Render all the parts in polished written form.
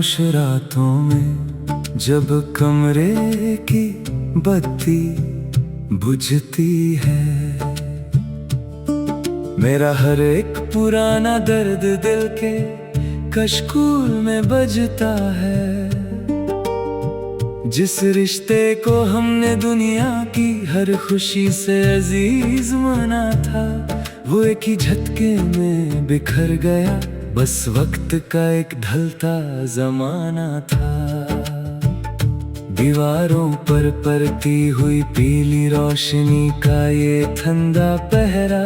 खामोश रातों में जब कमरे की बत्ती बुझती है, मेरा हर एक पुराना दर्द दिल के कशकूल में बजता है। जिस रिश्ते को हमने दुनिया की हर खुशी से अजीज माना था, वो एक ही झटके में बिखर गया। बस वक्त का एक ढलता जमाना था। दीवारों पर पड़ती हुई पीली रोशनी का ये ठंडा पहरा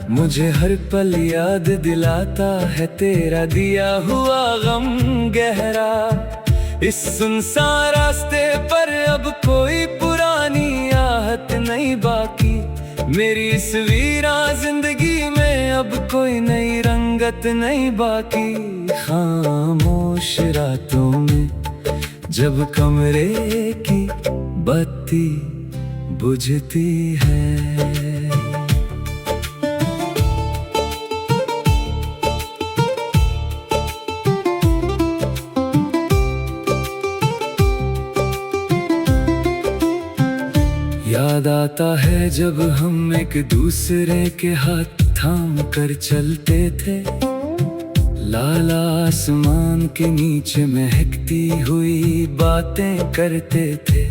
मुझे हर पल याद दिलाता है तेरा दिया हुआ गम गहरा। इस सुनसान रास्ते पर अब कोई पुरानी आहट नहीं बाकी, मेरी इस वीरा जिंदगी में अब कोई नई रंगत नहीं बाकी। खामोश रातों में जब कमरे की बत्ती बुझती है। याद आता है जब हम एक दूसरे के हाथ थाम कर चलते थे, लाला आसमान के नीचे महकती हुई बातें करते थे।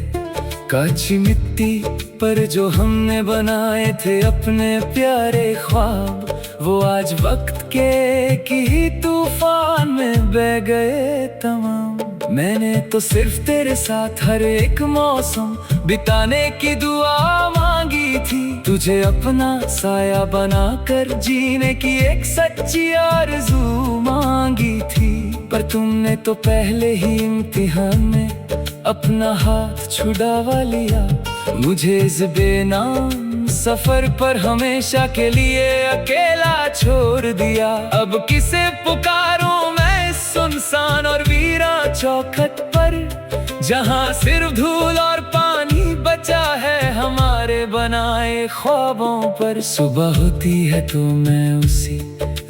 काची मिट्टी पर जो हमने बनाए थे अपने प्यारे ख्वाब, वो आज वक्त के ही तूफान में बह गए तमाम। मैंने तो सिर्फ तेरे साथ हर एक मौसम बिताने की दुआ मांगी थी, तुझे अपना साया बनाकर जीने की एक सच्ची आरज़ू मांगी थी। पर तुमने तो पहले ही इम्तिहान में अपना हाथ छुड़ावा लिया, मुझे इस बेनाम सफर पर हमेशा के लिए अकेला छोड़ दिया। अब किसे पुकारूं मैं इस सुनसान और वीरा चौखट पर, जहां सिर्फ धूल और पानी बचा है हमारे बनाए ख्वाबों पर। सुबह होती है तो मैं उसी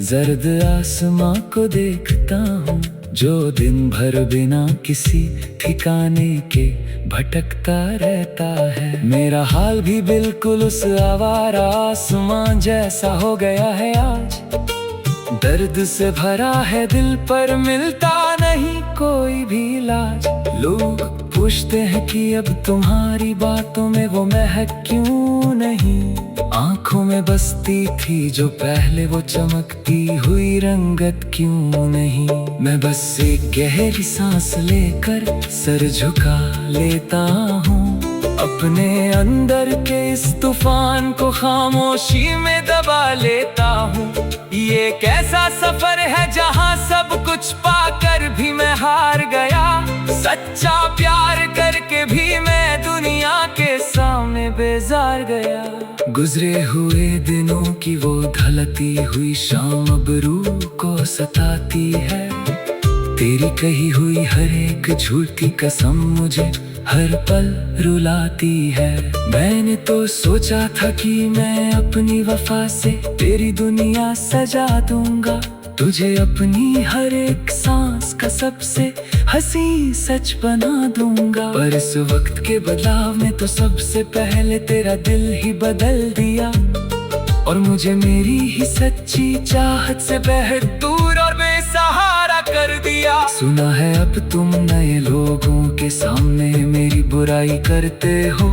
जर्द आसमां को देखता हूँ, जो दिन भर बिना किसी ठिकाने के भटकता रहता है। मेरा हाल भी बिल्कुल उस आवारा आसमां जैसा हो गया है आज। दर्द से भरा है दिल पर मिलता नहीं कोई भी इलाज। लोग पूछते हैं कि अब तुम्हारी बातों में वो महक क्यों नहीं, आंखों में बसती थी जो पहले वो चमकती हुई रंगत क्यों नहीं। मैं बस एक गहरी सांस लेकर सर झुका लेता हूँ, अपने अंदर के इस तूफान को खामोशी में दबा लेता हूँ। ये कैसा सफर है जहाँ सब कुछ पाकर भी मैं हार गया, सच्चा प्यार करके भी मैं दुनिया के सामने बेजार गया। गुजरे हुए दिनों की वो ढलती हुई शाम अब रूह को सताती है, तेरी कही हुई हर एक झूठी कसम मुझे हर पल रुलाती है। मैंने तो सोचा था कि मैं अपनी वफा से तेरी दुनिया सजा दूंगा, तुझे अपनी हर एक सांस का सबसे हंसी सच बना दूंगा। पर इस वक्त के बदलाव ने तो सबसे पहले तेरा दिल ही बदल दिया, और मुझे मेरी ही सच्ची चाहत से बेहद दूर और बेसहारा कर दिया। सुना है अब तुम नए लोगों के सामने मेरी बुराई करते हो,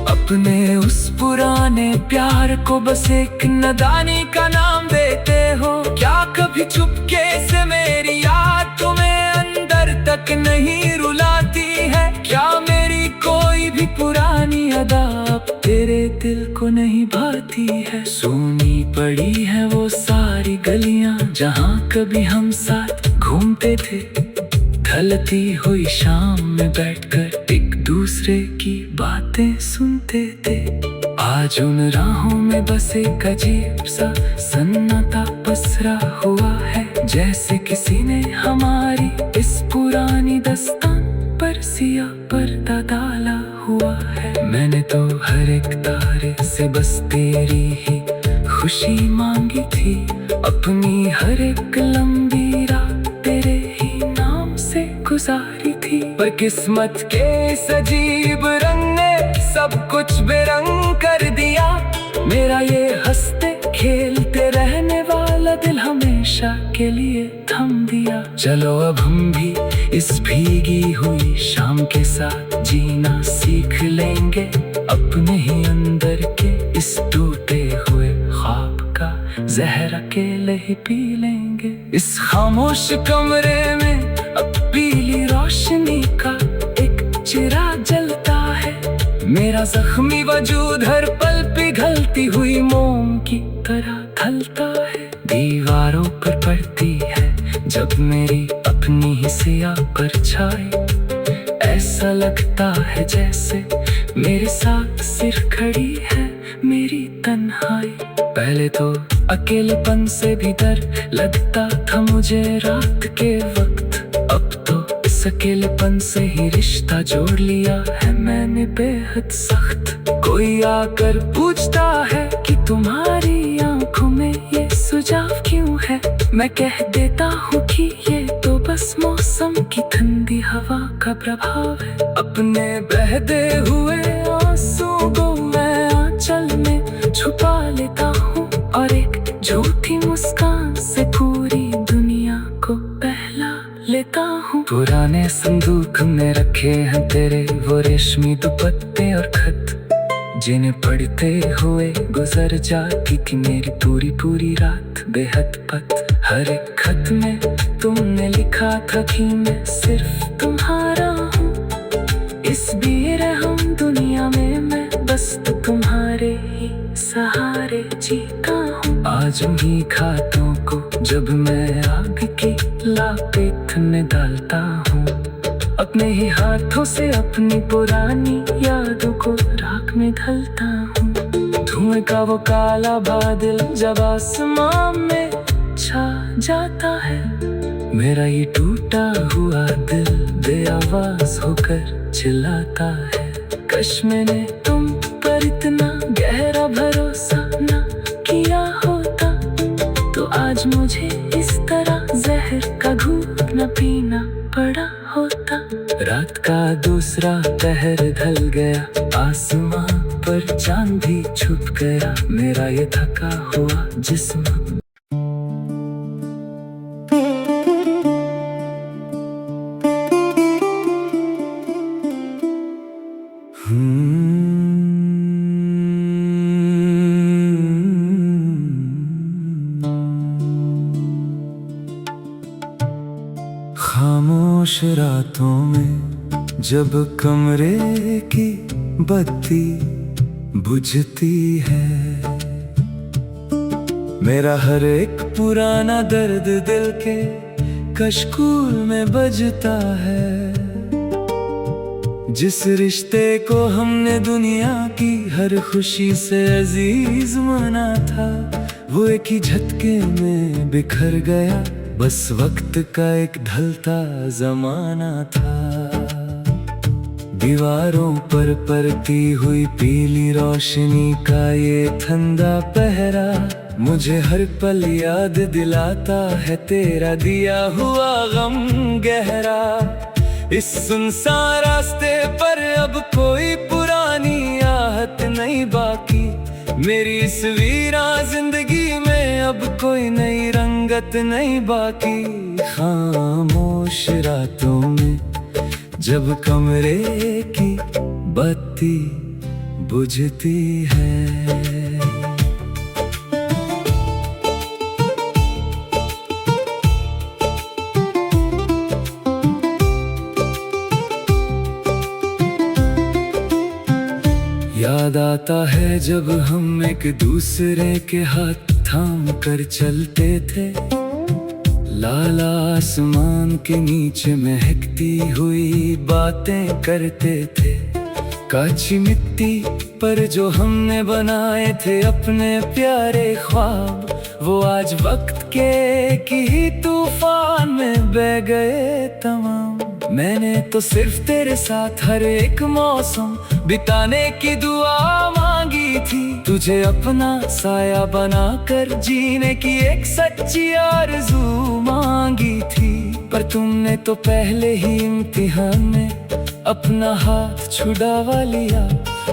अपने उस पुराने प्यार को बस एक नादानी का नाम देते हो। क्या कभी चुपके से मेरी याद तुम्हें अंदर तक नहीं रुलाती है? क्या मेरी कोई भी पुरानी अदा अब तेरे दिल को नहीं भाती है? सुनी पड़ी है वो सारी गलियां जहां कभी हम साथ घूमते थे, ढलती हुई शाम में बैठकर एक दूसरे की बातें सुनते थे। आज उन राहों में बस एक अजीब सा सन्नाटा पसरा हुआ है, जैसे किसी ने हमारी इस पुरानी दास्तान पर सिया पर्दा डाला हुआ है। मैंने तो हर एक तारे से बस तेरी ही खुशी मांगी थी, अपनी हर एक लंबी रात तेरे ही नाम से गुजारी थी, पर किस्मत के इस अजीब रंग ने सब कुछ बेरंग कर दिया। मेरा ये हंसते खेलते रहने वाला दिल हमेशा के लिए थम दिया। चलो अब हम भी इस भीगी हुई शाम के साथ जीना सीख लेंगे, अपने ही अंदर के इस टूटे हुए ख्वाब का जहर अकेले ही पी लेंगे। इस खामोश कमरे में अब पीली रोशनी का एक चिराग जलता है। मेरा जख्मी वजूद हर पल पिघलती हुई मोम की तरह ढलता है। दीवारों पर पड़ती है जब मेरी अपनी ही सिया परछाई, ऐसा लगता है जैसे मेरे साथ सिर्फ खड़ी है मेरी तन्हाई। पहले तो अकेलेपन से भी डर लगता था मुझे रात के वक्त, अब तो इस अकेलेपन से ही रिश्ता जोड़ लिया है मैंने बेहद सख्त। कोई आकर पूछता है कि तुम्हारी आंखों में ये सुझाव क्यों है, मैं कह देता हूँ कि ये तो बस मौसम की ठंडी हवा का प्रभाव है। अपने बहते हुए आंसुओं को मैं आंचल में छुपा लेता हूँ और एक झूठी मुस्कान से पूरी दुनिया को बहला लेता हूँ। पुराने संदूक में रखे हैं तेरे वो रेशमी दुपट्टे और खत, जिन्हें पढ़ते हुए गुजर जाती थी मेरी पूरी रात बेहद पत। हर एक खत में तुमने लिखा था कि मैं सिर्फ तुम्हारा हूँ, इस बेरहम दुनिया में मैं बस तो तुम्हारे ही सहारे जीता हूँ। आज उन्हीं खातों को जब मैं आग की लापेट में डालता हूँ, अपने ही हाथों से अपनी पुरानी यादों को राख में ढलता हूँ। धुएं का वो काला बादल जब आसमां में छा जाता है, मेरा ये टूटा हुआ दिल बेआवाज होकर चिल्लाता है। कश मैंने तुम पर इतना गहरा भरोसा न किया होता, तो आज मुझे इस तरह जहर का घूंट न पीना पड़ा होता। रात का दूसरा पहर ढल गया, आसमां पर चांद भी छुप गया, मेरा ये थका हुआ जिस्म खामोश रातों में जब कमरे की बत्ती बुझती है, मेरा हर एक पुराना दर्द दिल के कशकूल में बजता है। जिस रिश्ते को हमने दुनिया की हर खुशी से अजीज माना था, वो एक ही झटके में बिखर गया, बस वक्त का एक ढलता जमाना था। दीवारों पर पड़ती हुई पीली रोशनी का ये ठंडा पहरा मुझे हर पल याद दिलाता है तेरा दिया हुआ गम गहरा। इस सुनसान रास्ते पर अब कोई पुरानी आहट नहीं बाकी, मेरी इस वीरा जिंदगी में अब कोई नई रंगत नहीं बाकी। खामोश रातों में जब कमरे की बत्ती बुझती है। याद आता है जब हम एक दूसरे के हाथ थाम कर चलते थे, लाला आसमान के नीचे महकती हुई बातें करते थे। काची मिट्टी पर जो हमने बनाए थे अपने प्यारे ख्वाब, वो आज वक्त के ही तूफान में बह गए तमाम। मैंने तो सिर्फ तेरे साथ हर एक मौसम बिताने की दुआ मांगी थी, तुझे अपना साया बनाकर जीने की एक सच्ची आरज़ू मांगी थी। पर तुमने तो पहले ही इम्तिहान में अपना हाथ छुड़ावा लिया।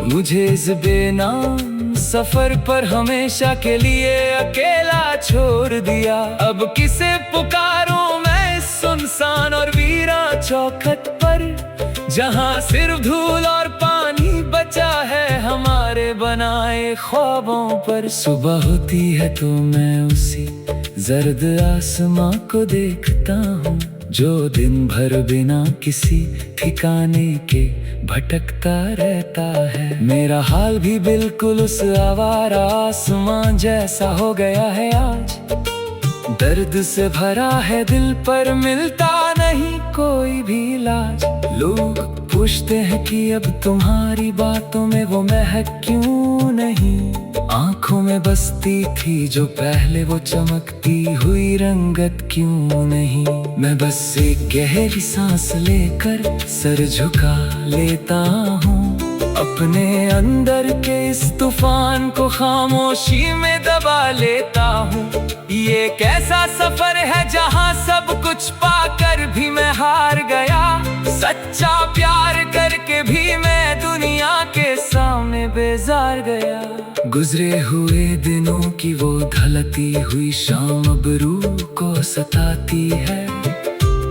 मुझे इस बेनाम सफर पर हमेशा के लिए अकेला छोड़ दिया। अब किसे पुकारूं मैं इस सुनसान और वीरा चौखट पर, जहां सिर्फ धूल और पानी बचा है हमारे बनाए ख्वाबों पर। सुबह होती है तो मैं उसी जर्द आसमां को देखता हूँ, जो दिन भर बिना किसी ठिकाने के भटकता रहता है। मेरा हाल भी बिल्कुल उस आवारा आसमां जैसा हो गया है आज। दर्द से भरा है दिल पर मिलता नहीं कोई भी इलाज। लोग पूछते हैं कि अब तुम्हारी बातों में वो महक क्यों नहीं, आंखों में बसती थी जो पहले वो चमकती हुई रंगत क्यों नहीं। मैं बस एक गहरी सांस लेकर सर झुका लेता हूँ, अपने अंदर के इस तूफान को खामोशी में दबा लेता हूँ। ये कैसा सफर है जहाँ सब कुछ पाकर भी मैं हार गया, सच्चा प्यार करके भी मैं दुनिया के सामने बेजार गया। गुजरे हुए दिनों की वो ढलती हुई शाम अब रूह को सताती है।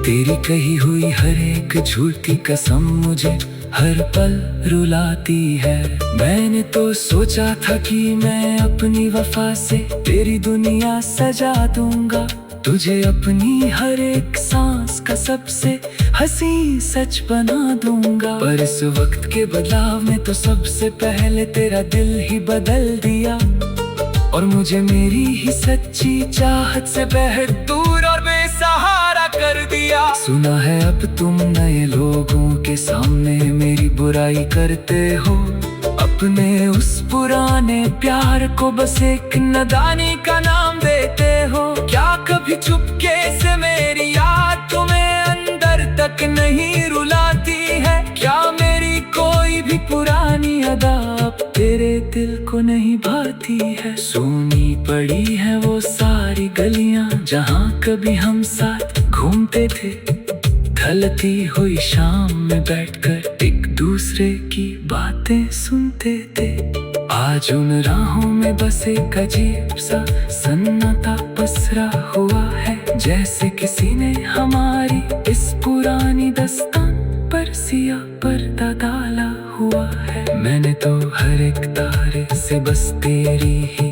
तेरी कही हुई हर एक झूठी कसम मुझे हर पल रुलाती है। मैंने तो सोचा था कि मैं अपनी वफा से तेरी दुनिया सजा दूंगा, तुझे अपनी हर एक सांस का सबसे हंसी सच बना दूंगा। पर इस वक्त के बदलाव में तो सबसे पहले तेरा दिल ही बदल दिया, और मुझे मेरी ही सच्ची चाहत से बेहद दूर और बेसहारा कर दिया। सुना है अब तुम नए लोगों के सामने मेरी बुराई करते हो, अपने उस पुराने प्यार को बस एक नादानी का नाम देते हो। क्या कभी चुपके से मेरी याद तुम्हें अंदर तक नहीं रुलाती है? क्या मेरी कोई भी पुरानी अदा अब तेरे दिल को नहीं भाती है? सूनी पड़ी है वो सारी गलियां जहां कभी हम साथ घूमते थे, ढलती हुई शाम में बैठकर एक दूसरे की बातें सुनते थे। आज उन राहों में बस एक अजीब सा सन्नाटा पसरा हुआ है, जैसे किसी ने हमारी इस पुरानी दास्तान पर सिया पर्दा डाला हुआ है। मैंने तो हर एक तारे से बस तेरी ही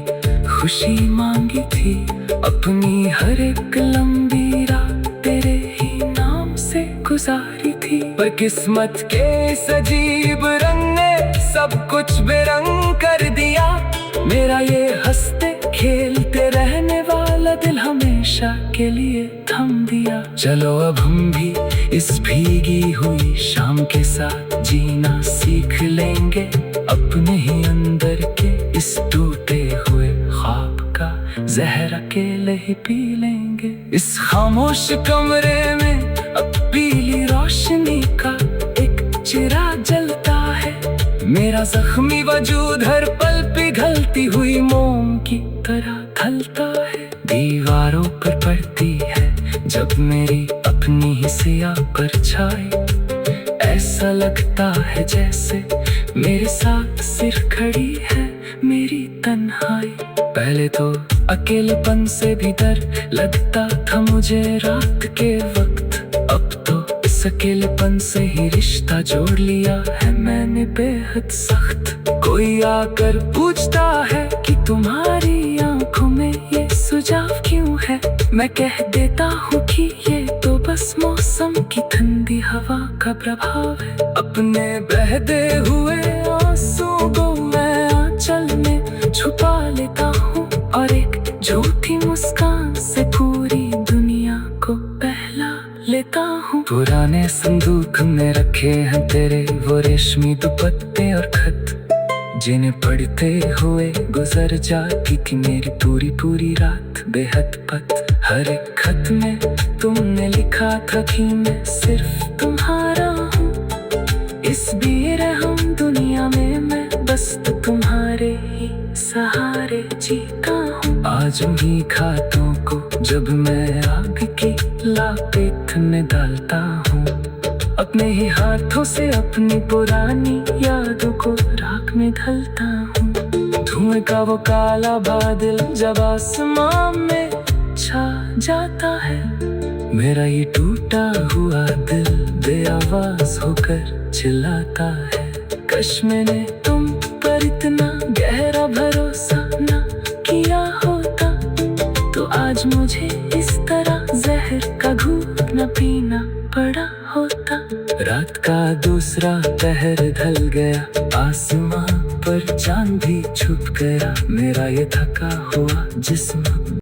खुशी मांगी थी, अपनी हर एक लंबी रात तेरे ही नाम से गुजारी थी। पर किस्मत के इस अजीब रंग ने सब कुछ बेरंग कर दिया। मेरा ये हंसते खेलते रहने वाला दिल हमेशा के लिए थम दिया। चलो अब हम भी इस भीगी हुई शाम के साथ जीना सीख लेंगे, अपने ही अंदर के इस टूटे हुए ख्वाब का जहर अकेले ही पी लेंगे। इस खामोश कमरे में अब पीली रोशनी का एक चिराग जलता है, मेरा जख्मी वजूद हर पल पिघलती हुई मोम की तरह ढलता है। दीवारों पर पड़ती है जब मेरी अपनी ही सिया परछाई, ऐसा लगता है जैसे मेरे साथ सिर्फ खड़ी है मेरी तन्हाई। पहले तो अकेलेपन से भी डर लगता था मुझे रात के वक्त, अब तो इस अकेलेपन से ही रिश्ता जोड़ लिया है मैंने बेहद सख्त। कोई आकर पूछता है कि तुम्हारी आंखों में ये सुझाव क्यों है, मैं कह देता हूँ कि ये तो बस मौसम की ठंडी हवा का प्रभाव है। अपने बहते हुए आंसू को मैं आंचल में छुपा लेता हूँ, और एक झूठी मुस्कान से पूरी दुनिया को बहला लेता हूँ। पुराने संदूक में रखे हैं तेरे वो रेशमी दुपट्टे और खत, जिन्हें पढ़ते हुए गुजर जाती थी मेरी पूरी पूरी रात बेहद पत। हर एक खत में तुमने लिखा था कि मैं सिर्फ तुम्हारा हूँ, इस बेरहम दुनिया में मैं बस तुम्हारे ही सहारे जीता हूँ। आज आज उन्हीं खातों को जब मैं आग की लपेट में डालता हूँ, अपने ही हाथों से अपनी पुरानी यादों को राख में ढलता हूँ। धुएं का वो काला बादल जब आसमां में छा जाता है, मेरा ये टूटा हुआ दिल बेआवाज होकर चिल्लाता है। कश मैंने तुम पर इतना गहरा भरोसा न किया होता, तो आज मुझे इस तरह जहर का घूंट न पीना पड़ा होता। रात का दूसरा पहर ढल गया, आसमां पर चांद भी छुप गया, मेरा ये थका हुआ जिस्म